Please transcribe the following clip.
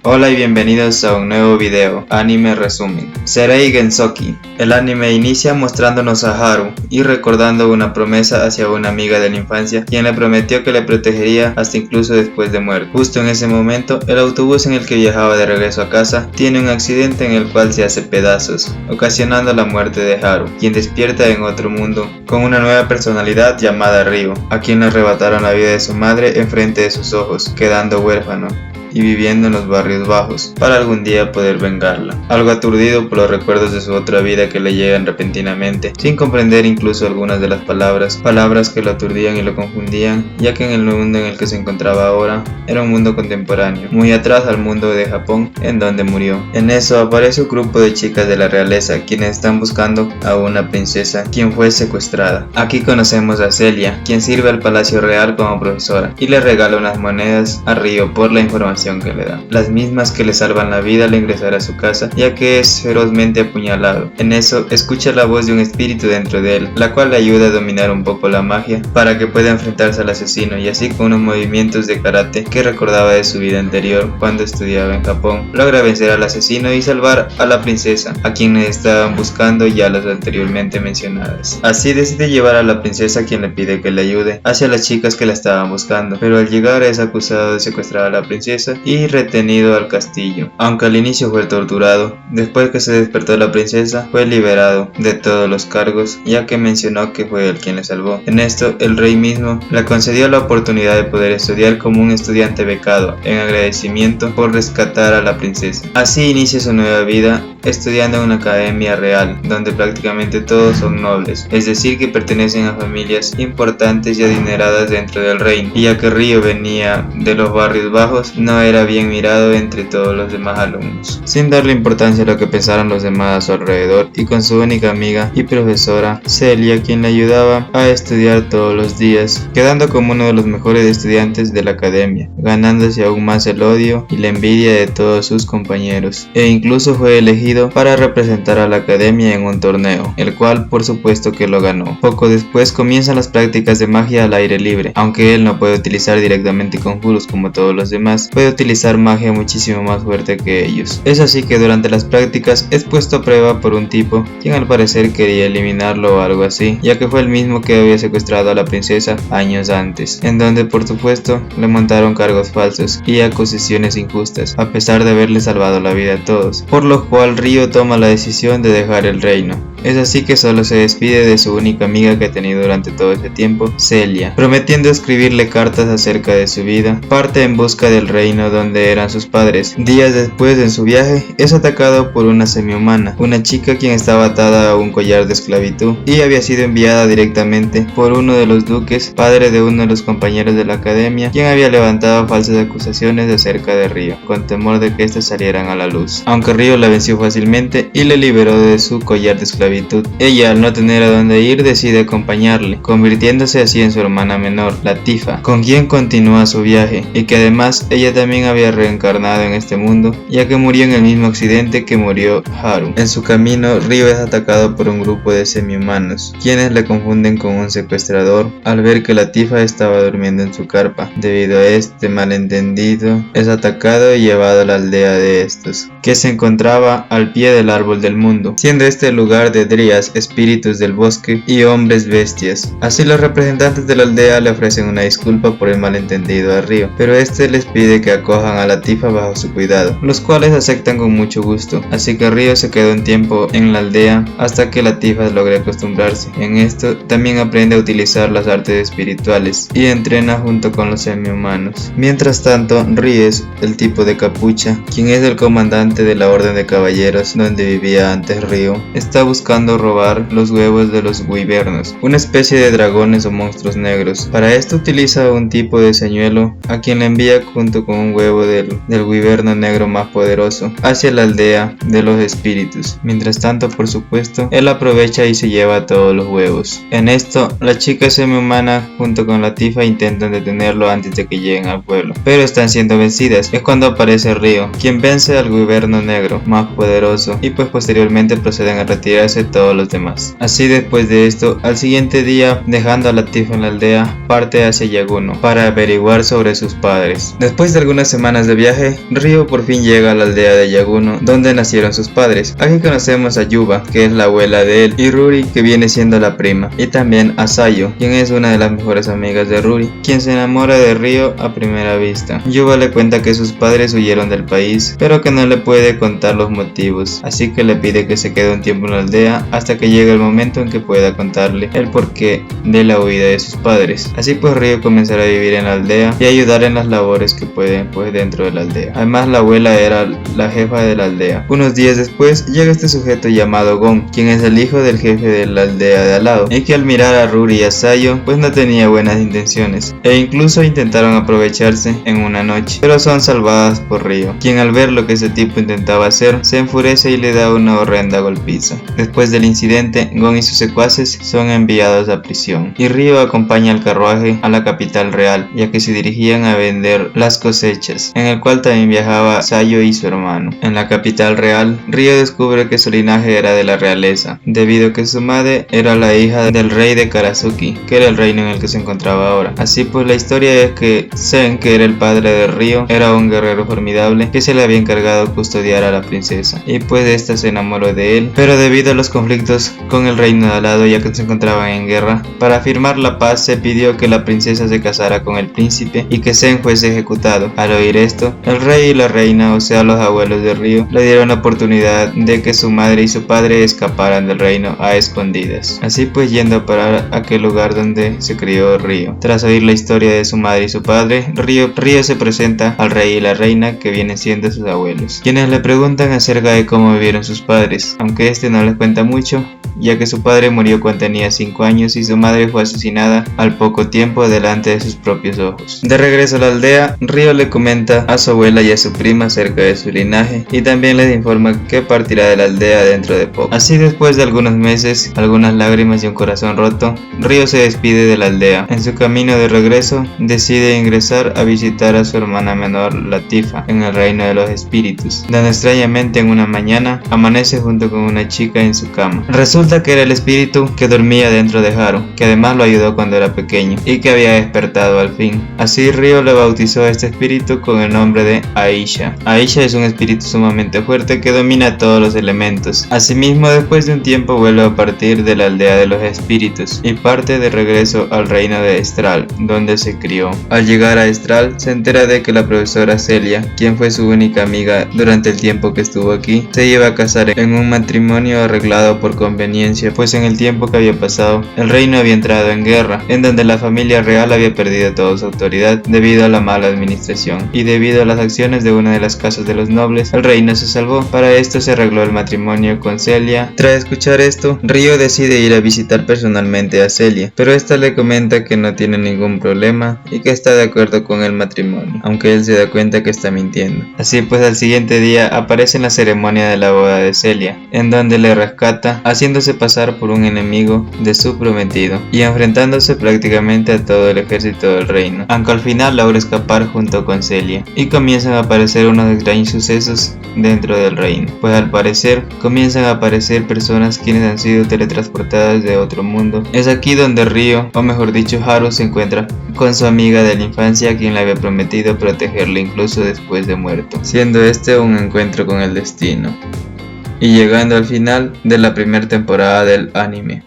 Hola y bienvenidos a un nuevo video, Anime Resumen. Serei Gensoki. El anime inicia mostrándonos a Haru y recordando una promesa hacia una amiga de la infancia, quien le prometió que le protegería hasta incluso después de muerte. Justo en ese momento, el autobús en el que viajaba de regreso a casa tiene un accidente en el cual se hace pedazos, ocasionando la muerte de Haru, quien despierta en otro mundo con una nueva personalidad llamada Ryo, a quien le arrebataron la vida de su madre enfrente de sus ojos, quedando huérfano y viviendo en los barrios bajos, para algún día poder vengarla. Algo aturdido por los recuerdos de su otra vida que le llegan repentinamente, sin comprender incluso algunas de las palabras que lo aturdían y lo confundían, ya que en el mundo en el que se encontraba ahora era un mundo contemporáneo, muy atrás al mundo de Japón en donde murió. En eso aparece un grupo de chicas de la realeza, quienes están buscando a una princesa quien fue secuestrada. Aquí conocemos a Celia, quien sirve al palacio real como profesora, y le regala unas monedas a Ryo por la información que le da, las mismas que le salvan la vida al ingresar a su casa, ya que es ferozmente apuñalado. En eso escucha la voz de un espíritu dentro de él, la cual le ayuda a dominar un poco la magia para que pueda enfrentarse al asesino, y así con unos movimientos de karate que recordaba de su vida anterior cuando estudiaba en Japón, logra vencer al asesino y salvar a la princesa, a quienes estaban buscando ya las anteriormente mencionadas. Así decide llevar a la princesa, quien le pide que le ayude, hacia las chicas que la estaban buscando, pero al llegar es acusado de secuestrar a la princesa y retenido al castillo. Aunque al inicio fue torturado, después que se despertó la princesa fue liberado de todos los cargos, ya que mencionó que fue él quien le salvó. En esto el rey mismo le concedió la oportunidad de poder estudiar como un estudiante becado, en agradecimiento por rescatar a la princesa. Así inicia su nueva vida estudiando en una academia real, donde prácticamente todos son nobles, es decir que pertenecen a familias importantes y adineradas dentro del reino, y ya que Ryo venía de los barrios bajos, no era bien mirado entre todos los demás alumnos, sin darle importancia a lo que pensaran los demás a su alrededor, y con su única amiga y profesora Celia, quien le ayudaba a estudiar todos los días, quedando como uno de los mejores estudiantes de la academia, ganándose aún más el odio y la envidia de todos sus compañeros, e incluso fue elegido para representar a la academia en un torneo, el cual por supuesto que lo ganó. Poco después comienzan las prácticas de magia al aire libre, aunque él no puede utilizar directamente conjuros como todos los demás, puede utilizar magia muchísimo más fuerte que ellos. Es así que durante las prácticas es puesto a prueba por un tipo, quien al parecer quería eliminarlo o algo así, ya que fue el mismo que había secuestrado a la princesa años antes, en donde por supuesto le montaron cargos falsos y acusaciones injustas, a pesar de haberle salvado la vida a todos, por lo cual Ryo toma la decisión de dejar el reino. Es así que solo se despide de su única amiga que ha tenido durante todo este tiempo, Celia, prometiendo escribirle cartas acerca de su vida. Parte en busca del reino donde eran sus padres. Días después, en su viaje, es atacado por una semihumana, una chica quien estaba atada a un collar de esclavitud y había sido enviada directamente por uno de los duques, padre de uno de los compañeros de la academia, quien había levantado falsas acusaciones acerca de Ryo, con temor de que éstas salieran a la luz. Aunque Ryo la venció fácilmente y le liberó de su collar de esclavitud, ella, al no tener a dónde ir, decide acompañarle, convirtiéndose así en su hermana menor, la Tifa, con quien continúa su viaje, y que además ella también había reencarnado en este mundo, ya que murió en el mismo accidente que murió Haru. En su camino, Ryo es atacado por un grupo de semi-humanos, quienes le confunden con un secuestrador, al ver que la Tifa estaba durmiendo en su carpa. Debido a este malentendido, es atacado y llevado a la aldea de estos, que se encontraba al pie del árbol del mundo, siendo este el lugar de drías, espíritus del bosque y hombres bestias. Así los representantes de la aldea le ofrecen una disculpa por el malentendido a Ryo, pero este les pide que acojan a la Tifa bajo su cuidado, los cuales aceptan con mucho gusto. Así que Ryo se quedó un tiempo en la aldea hasta que la Tifa logre acostumbrarse. En esto también aprende a utilizar las artes espirituales y entrena junto con los semi-humanos. Mientras tanto, Ries, el tipo de capucha, quien es el comandante de la orden de caballeros donde vivía antes Ryo, está buscando robar los huevos de los wyvernos, una especie de dragones o monstruos negros. Para esto utiliza un tipo de señuelo, a quien le envía junto con un huevo del wyverno negro más poderoso hacia la aldea de los espíritus. Mientras tanto, por supuesto, él aprovecha y se lleva todos los huevos. En esto, la chica semi-humana junto con la Tifa intentan detenerlo antes de que lleguen al pueblo, pero están siendo vencidas. Es cuando aparece Ryo, quien vence al wyverno negro más poderoso, y pues posteriormente proceden a retirarse salvarse todos los demás. Así después de esto, al siguiente día, dejando a Latifah en la aldea, parte hacia Yaguno para averiguar sobre sus padres. Después de algunas semanas de viaje, Ryo por fin llega a la aldea de Yaguno, donde nacieron sus padres. Aquí conocemos a Yuba, que es la abuela de él, y Ruri, que viene siendo la prima, y también a Sayo, quien es una de las mejores amigas de Ruri, quien se enamora de Ryo a primera vista. Yuba le cuenta que sus padres huyeron del país, pero que no le puede contar los motivos, así que le pide que se quede un tiempo en la aldea hasta que llegue el momento en que pueda contarle el porqué de la huida de sus padres. Así pues Ryo comenzará a vivir en la aldea y ayudar en las labores que puede pues dentro de la aldea. Además la abuela era la jefa de la aldea. Unos días después llega este sujeto llamado Gon, quien es el hijo del jefe de la aldea de al lado, y que al mirar a Ruri y a Sayo pues no tenía buenas intenciones, e incluso intentaron aprovecharse en una noche, pero son salvadas por Ryo, quien al ver lo que ese tipo intentaba hacer, se enfurece y le da una horrenda golpiza. Después del incidente, Gon y sus secuaces son enviados a prisión, y Ryo acompaña al carruaje a la capital real, ya que se dirigían a vender las cosechas, en el cual también viajaba Sayo y su hermano. En la capital real, Ryo descubre que su linaje era de la realeza, debido a que su madre era la hija del rey de Karasuki, que era el reino en el que se encontraba ahora. Así pues la historia es que Zen, que era el padre de Ryo, era un guerrero formidable que se le había encargado custodiar a la princesa, y pues esta se enamoró de él, pero debido a los conflictos con el reino de al lado, ya que se encontraban en guerra, para firmar la paz se pidió que la princesa se casara con el príncipe y que Zen fuese ejecutado. Al oír esto, el rey y la reina, o sea los abuelos de Ryo, le dieron la oportunidad de que su madre y su padre escaparan del reino a escondidas. Así pues yendo a parar a aquel lugar donde se crió Ryo. Tras oír la historia de su madre y su padre, Ryo se presenta al rey y la reina, que vienen siendo sus abuelos, quienes le preguntan acerca de cómo vivieron sus padres, aunque este no les cuenta mucho, ya que su padre murió cuando tenía 5 años y su madre fue asesinada al poco tiempo delante de sus propios ojos. De regreso a la aldea, Ryo le comenta a su abuela y a su prima acerca de su linaje y también les informa que partirá de la aldea dentro de poco. Así después de algunos meses, algunas lágrimas y un corazón roto, Ryo se despide de la aldea. En su camino de regreso, decide ingresar a visitar a su hermana menor Latifah en el reino de los espíritus, donde extrañamente en una mañana amanece junto con una chica en su cama. Resulta que era el espíritu que dormía dentro de Haru, que además lo ayudó cuando era pequeño y que había despertado al fin. Así Ryo le bautizó a este espíritu con el nombre de Aisha. Aisha es un espíritu sumamente fuerte que domina todos los elementos. Asimismo, después de un tiempo vuelve a partir de la aldea de los espíritus y parte de regreso al reino de Estral, donde se crió. Al llegar a Estral, se entera de que la profesora Celia, quien fue su única amiga durante el tiempo que estuvo aquí, se iba a casar en un matrimonio arreglado por conveniencia, pues en el tiempo que había pasado, el reino había entrado en guerra, en donde la familia real había perdido toda su autoridad debido a la mala administración, y debido a las acciones de una de las casas de los nobles, el reino se salvó. Para esto se arregló el matrimonio con Celia. Tras escuchar esto, Ryo decide ir a visitar personalmente a Celia, pero esta le comenta que no tiene ningún problema y que está de acuerdo con el matrimonio, aunque él se da cuenta que está mintiendo. Así pues al siguiente día aparece en la ceremonia de la boda de Celia, en donde le rescata haciéndose pasar por un enemigo de su prometido y enfrentándose prácticamente a todo el ejército del reino, aunque al final logra escapar junto con Celia, y comienzan a aparecer unos extraños sucesos dentro del reino, pues al parecer comienzan a aparecer personas quienes han sido teletransportadas de otro mundo. Es aquí donde Ryo, o mejor dicho Haru, se encuentra con su amiga de la infancia, a quien le había prometido protegerle incluso después de muerto, siendo este un encuentro con el destino, y llegando al final de la primera temporada del anime.